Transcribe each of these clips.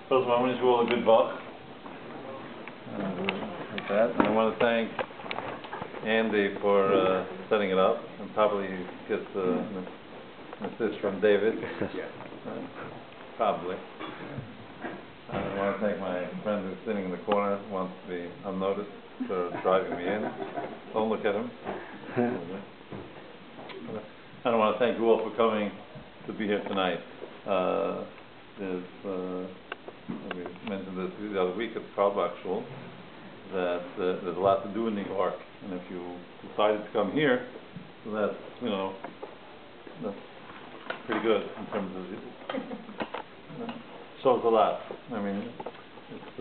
First of all, I want to wish you all a good luck. Like that. And I want to thank Andy for setting it up, and probably gets an assist from David. Probably. I want to thank my friend who's sitting in the corner, wants to be unnoticed for driving me in. Don't look at him. And I want to thank you all for coming to be here tonight. We mentioned this the other week at the Karlbach Shul, that there's a lot to do in New York, and if you decided to come here, so that's, that's pretty good in terms of, shows a lot. I mean, it's,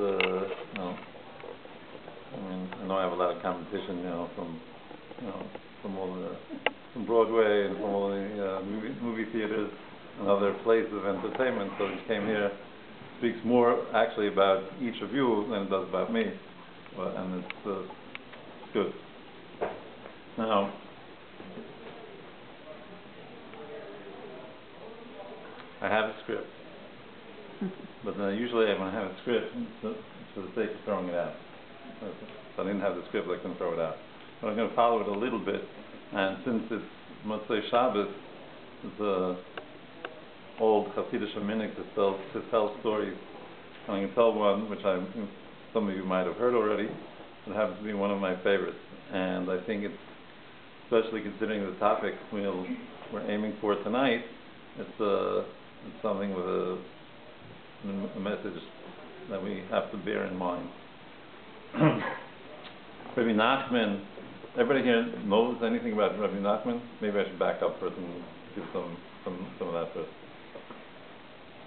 I know I have a lot of competition, from Broadway and from all the movie theaters and other places of entertainment, so you came here. Speaks more actually about each of you than it does about me, and it's good. Now, I have a script, but usually when I have a script, it's for the sake of throwing it out. If I didn't have the script, I couldn't throw it out. But I'm going to follow it a little bit, and since it's Motzei Shabbos, it's old Hasidic minhag to tell stories. And I can tell one which some of you might have heard already. It happens to be one of my favorites, and I think it's, especially considering the topic we're aiming for tonight, it's something with a message that we have to bear in mind. Rabbi Nachman. Everybody here knows anything about Rabbi Nachman? Maybe I should back up first and give some of that first.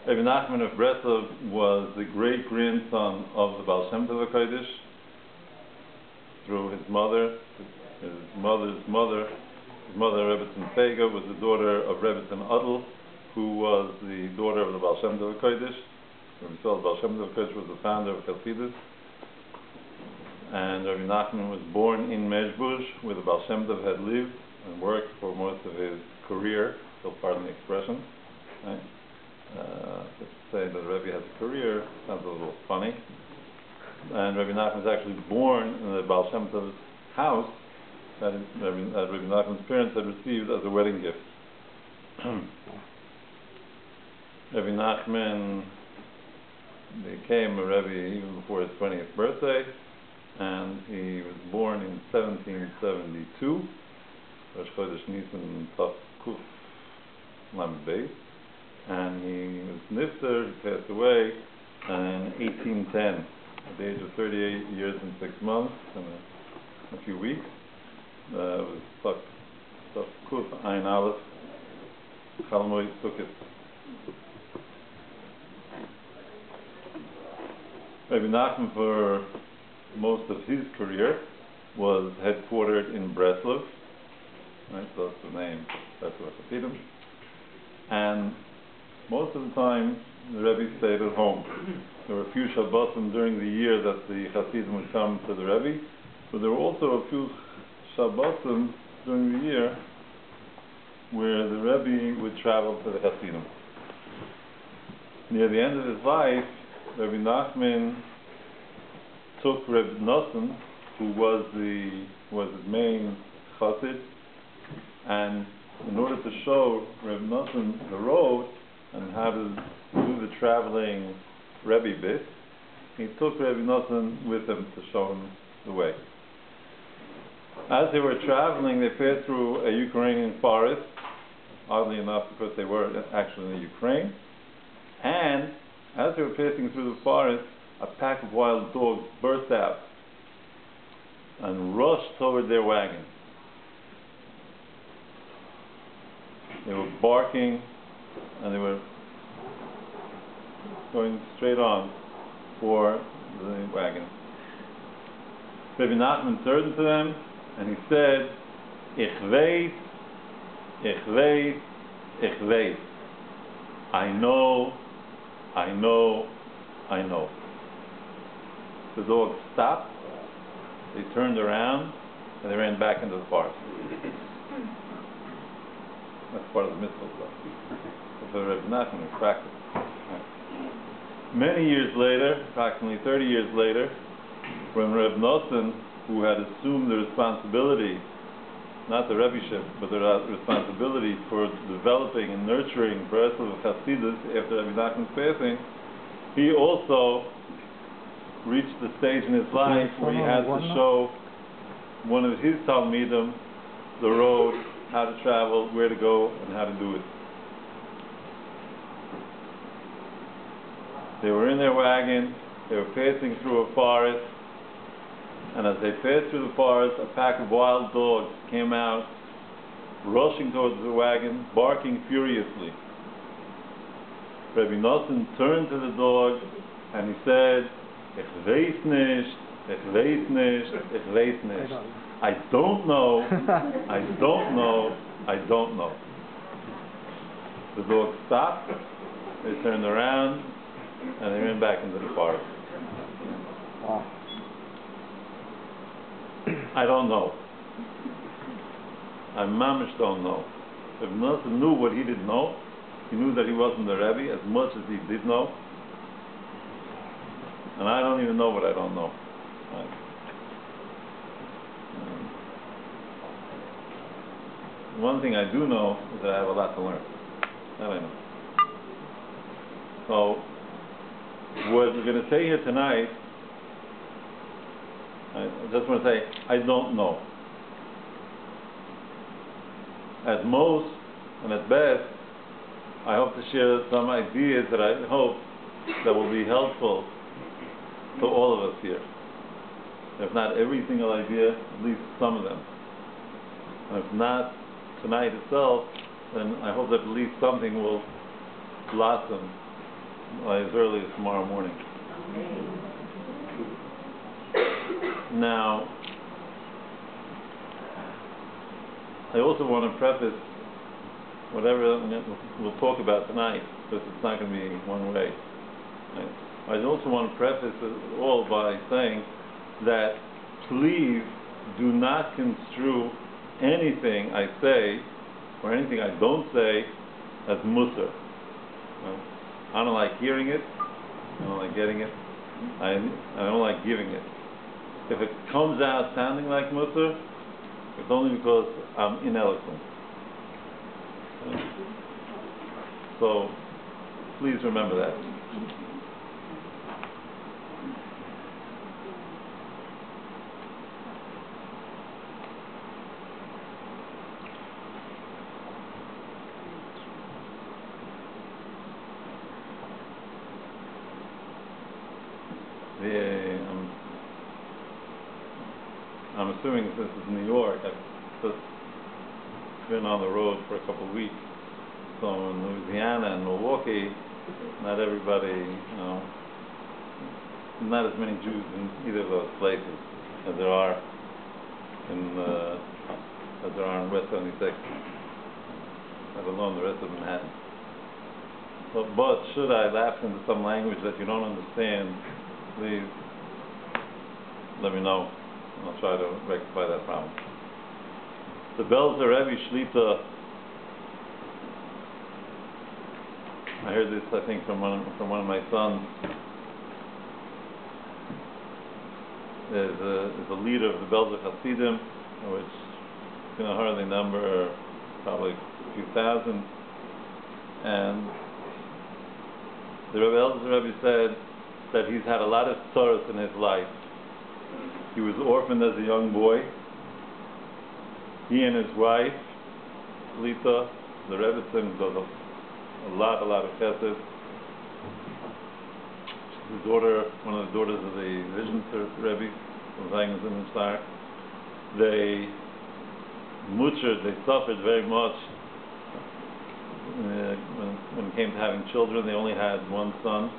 Rabbi Nachman of Breslov was the great-grandson of the Baal Shem Tov HaKodesh through his mother. His mother's mother, Rebbetzin Fega, was the daughter of Rebbetzin Adel, who was the daughter of the Baal Shem Tov HaKodesh. We saw the Baal Shem Tov HaKodesh was the founder of Chassidus. And Rabbi Nachman was born in Mezhbush, where the Baal Shem Tov had lived and worked for most of his career, so pardon the expression. Right? To say that Rabbi has a career sounds a little funny. And Rabbi Nachman was actually born in the Baal Shem Tov's house that Rabbi Nachman's parents had received as a wedding gift. Rabbi Nachman became a Rebbe even before his 20th birthday, and he was born in 1772, Rosh Chodesh Nisan Tov Kuf Lamed Beis. And he was nifter, he passed away in 1810 at the age of 38 years and 6 months and a few weeks. It was Tov Kuf Ein Aleph Chalmoy Sukkot. Rabbi Nachman, for most of his career, was headquartered in Breslov, right? So that's the name, Breslov Hasidim. And most of the time, the Rebbe stayed at home. There were a few Shabbosim during the year that the Hasidim would come to the Rebbe, but there were also a few Shabbosim during the year where the Rebbe would travel to the Hasidim. Near the end of his life, Rabbi Nachman took Reb Nosson, who was his main chassid, and in order to show Reb Nosson the road and how to do the traveling Rebbe bit, he took Reb Nosson with him to show him the way. As they were traveling, they passed through a Ukrainian forest, oddly enough because they were actually in Ukraine, and as they were passing through the forest, a pack of wild dogs burst out and rushed toward their wagon. They were barking and they were going straight on for the wagon. Rabbi Nachman turned to them and he said, Ich weiß, ich weiß, ich weiß. I know, I know, I know. The dogs stopped, they turned around, and they ran back into the forest. That's part of the mitzvah stuff. So Rabbi Nachman was practical. Many years later, approximately 30 years later, when Reb Nosson, who had assumed the responsibility, not the Rebbeiship, but the responsibility for developing and nurturing Breslov Hasidus after Rabbi Nachman's passing, he also reached the stage in his life where he had to show one of his Talmidim the road, how to travel, where to go, and how to do it. They were in their wagon, they were passing through a forest, and as they passed through the forest, a pack of wild dogs came out, rushing towards the wagon, barking furiously. Rabbi Nosson turned to the dog and he said, "Ich weiß nicht, ich weiß nicht, ich weiß nicht. I don't know, I don't know, I don't know." The dog stopped, they turned around, and they ran back into the forest. Wow. I don't know. I mamish don't know. If Nosson knew what he didn't know, he knew that he wasn't the Rebbe as much as he did know. And I don't even know what I don't know. One thing I do know is that I have a lot to learn. That I know. So, what we're going to say here tonight, I just want to say, I don't know. At most, and at best, I hope to share some ideas that I hope that will be helpful to all of us here. If not every single idea, at least some of them. And if not tonight itself, then I hope that at least something will blossom as early as tomorrow morning. Now, I also want to preface whatever we'll talk about tonight, because it's not going to be one way. I also want to preface it all by saying that please do not construe anything I say or anything I don't say as Musar. I don't like hearing it, I don't like getting it, I don't like giving it. If it comes out sounding like Musar, it's only because I'm ineloquent. So please remember that. I'm assuming this is New York. I've just been on the road for a couple of weeks. So in Louisiana and Milwaukee, not everybody, not as many Jews in either of those places as there are in West 76, let alone the rest of Manhattan. But should I lapse into some language that you don't understand, please let me know. I'll try to rectify that problem. The Belzer Rebbe Shlita, I heard this, I think, from one of my sons, is a leader of the Belzer Hasidim, which can hardly number probably a few thousand. And the Belzer Rebbe said that he's had a lot of tzaros in his life. He was orphaned as a young boy. He and his wife, Lita, the Rebbetzin, does a lot of chesed. His daughter, one of the daughters of the Vision Rebbe, from Zayim Zimmer, they suffered very much when it came to having children. They only had one son.